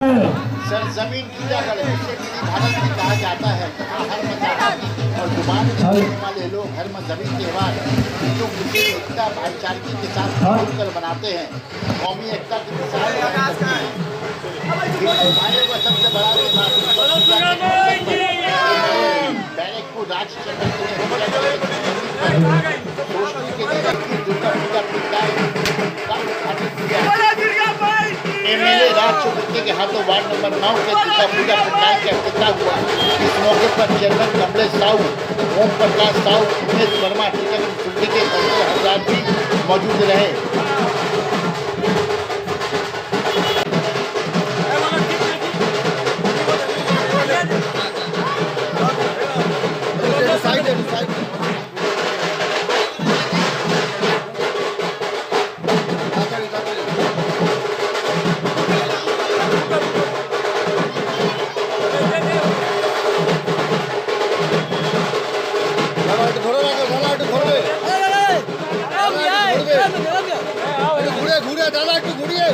सरजमीन की जगह जिसे मिनी भारत में कहा जाता है, हर मजाहब और जुबान में बोलने वाले लोग हर मजहबी त्यौहार जो खुशी एकता भाईचारगी के साथ मिलकर मनाते हैं, कौमी एकता की मिसाल भाइयों का सबसे बड़ा बरकपुर राज्य सौष्टी के दुर्गा पूजा पीठाई का उद्घाटन किया। एमएलए राज चक्रवर्ती के हाथों वार्ड नंबर 9 के दुर्गा पूजा पंडाल का इफ्तिताह हुआ। इस मौके पर चेयरमैन कमलेश साहू, ओम प्रकाश साहू, उमेश वर्मा, टिकट के हजरात भी मौजूद रहे। ঘুরে দাদা একটু ঘুরিয়ে